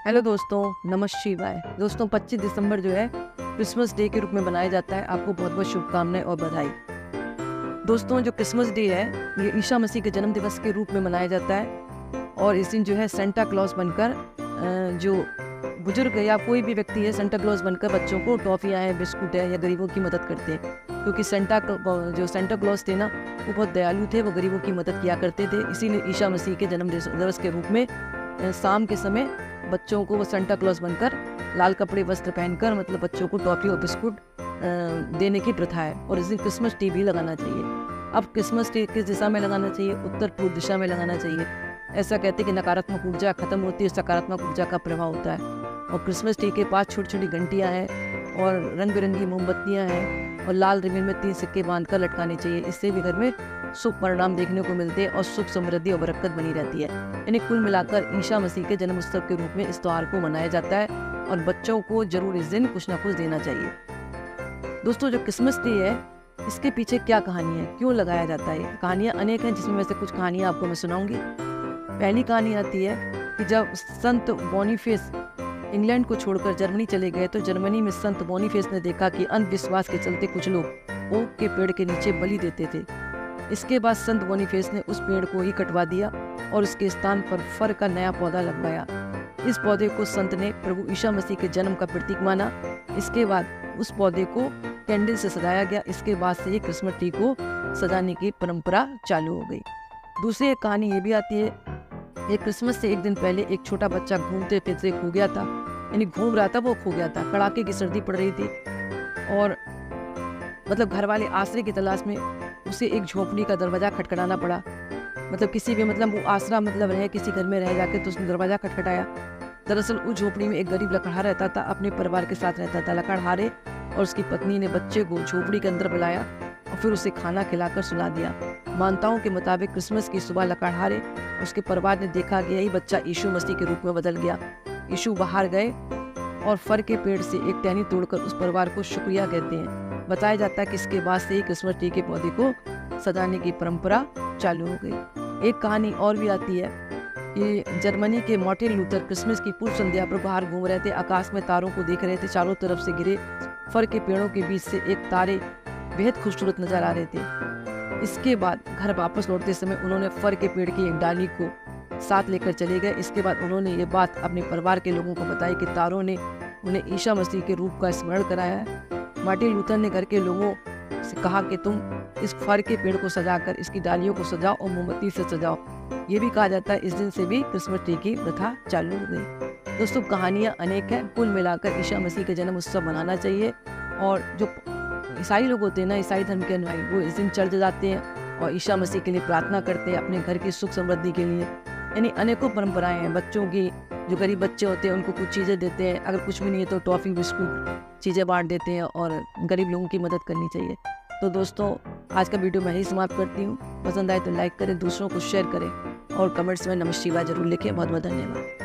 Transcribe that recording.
Hello दोस्तों, नमः शिवाय। दोस्तों 25 दिसंबर जो है क्रिसमस डे के रूप में मनाया जाता है। आपको बहुत बहुत शुभकामनाएं और बधाई। दोस्तों जो क्रिसमस डे है ये ईसा मसीह के जन्म दिवस के रूप में मनाया जाता है और इस दिन जो है सेंटा क्लॉज बनकर जो बुजुर्ग या कोई भी व्यक्ति है सेंटा क्लॉज बनकर बच्चों को टॉफियाँ हैं, बिस्कुट है या गरीबों की मदद करते हैं। क्योंकि जो सेंटा क्लॉज थे ना वो बहुत दयालु थे, वो गरीबों की मदद किया करते थे। इसीलिए ईसा मसीह के जन्म दिवस के रूप में शाम के समय बच्चों को वो सेंटा क्लॉज बनकर लाल कपड़े वस्त्र पहनकर मतलब बच्चों को टॉफी और बिस्कुट देने की प्रथा है। और इस दिन क्रिसमस ट्री भी लगाना चाहिए। अब क्रिसमस ट्री किस दिशा में लगाना चाहिए? उत्तर पूर्व दिशा में लगाना चाहिए। ऐसा कहते हैं कि नकारात्मक ऊर्जा खत्म होती है, सकारात्मक ऊर्जा का प्रभाव होता है। और क्रिसमस ट्री के पास छोटी छोटी घंटियाँ हैं और रंग बिरंगी मोमबत्तियाँ हैं और लाल रिबन में 3 सिक्के बांधकर लटकाने चाहिए। इससे भी घर में शुभ परिणाम देखने को मिलते हैं और सुख समृद्धि और बरकत बनी रहती है। यानी कुल मिलाकर ईसा मसीह के जन्म उत्सव के रूप में इस त्योहार को मनाया जाता है और बच्चों को जरूर इस दिन कुछ ना कुछ देना चाहिए। दोस्तों जो क्रिसमस ट्री है इसके पीछे क्या कहानी है, क्यों लगाया जाता है? कहानियाँ अनेक हैं जिसमें में से कुछ कहानियाँ आपको मैं सुनाऊंगी। पहली कहानी आती है कि जब संत बोनीफेस इंग्लैंड को छोड़कर जर्मनी चले गए तो जर्मनी में संत बोनीफेस ने देखा कि अंधविश्वास के चलते कुछ लोग ओक के पेड़ के नीचे बलि देते थे। इसके बाद संत बोनीफेस ने उस पेड़ को ही कटवा दिया और उसके स्थान पर फर का नया पौधा लगवाया। इस पौधे को संत ने प्रभु ईसा मसीह के जन्म का प्रतीक माना। इसके बाद उस पौधे को कैंडल से सजाया गया। इसके बाद से ये क्रिसमस ट्री को सजाने की परंपरा चालू हो गई। दूसरी एक कहानी ये भी आती है, ये क्रिसमस से एक दिन पहले एक छोटा बच्चा घूमते फिरते खो गया था। यानी घूम रहा था, वो खो गया था। कड़ाके की सर्दी पड़ रही थी और मतलब घर वाले आश्रय की तलाश में उसे एक झोपड़ी का दरवाजा खटखटाना पड़ा। मतलब किसी भी मतलब वो आसरा मतलब रहे किसी घर में रह जाके तो उसने दरवाजा खटखटाया। दरअसल उस झोपड़ी में एक गरीब लकड़हार रहता था, अपने परिवार के साथ रहता था। लकड़हारे और उसकी पत्नी ने बच्चे को झोपड़ी के अंदर बुलाया और फिर उसे खाना खिलाकर सुला दिया। मान्यताओं के मुताबिक क्रिसमस की सुबह लकड़हारे उसके परिवार ने देखा कि यही बच्चा यीशु मसीह के रूप में बदल गया। यीशु बाहर गए और फर के पेड़ से एक टहनी तोड़कर उस परिवार को शुक्रिया कहते हैं। बताया जाता है कि इसके बाद से ही क्रिसमस ट्री के पौधे को सजाने की परंपरा चालू हो गई। एक कहानी और भी आती है कि जर्मनी के मार्टिन लूथर क्रिसमस की पूर्व संध्या पर बाहर घूम रहे थे। आकाश में तारों को देख रहे थे। चारों तरफ से घिरे फर के पेड़ों के बीच से एक तारे बेहद खूबसूरत नजर आ रहे थे। इसके बाद घर वापस लौटते समय उन्होंने फर के पेड़ की एक डाली को साथ लेकर चले गए। इसके बाद उन्होंने ये बात अपने परिवार के लोगों को बताई कि तारों ने उन्हें ईसा मसीह के रूप का स्मरण कराया है। मार्टिन लूथर ने घर के लोगों से कहा कि तुम इस फर के पेड़ को सजाकर इसकी डालियों को सजाओ और मोमबत्ती से सजाओ। ये भी कहा जाता है इस दिन से भी क्रिसमस ट्री की प्रथा चालू हो गई। दोस्तों कहानियाँ अनेक हैं। कुल मिलाकर ईसा मसीह के जन्म उत्सव मनाना चाहिए। और जो ईसाई लोग होते हैं ना, ईसाई धर्म के अनुयायी, वो इस दिन चर्च जाते हैं और ईसा मसीह के लिए प्रार्थना करते हैं अपने घर की सुख समृद्धि के लिए। यानी अनेकों परंपराएं हैं। बच्चों की जो गरीब बच्चे होते हैं उनको कुछ चीज़ें देते हैं, अगर कुछ भी नहीं है तो टॉफ़ी बिस्कुट चीज़ें बांट देते हैं और गरीब लोगों की मदद करनी चाहिए। तो दोस्तों आज का वीडियो मैं ही समाप्त करती हूँ। पसंद आए तो लाइक करें, दूसरों को शेयर करें और कमेंट्स में नमः शिवाय जरूर लिखें। बहुत बहुत धन्यवाद।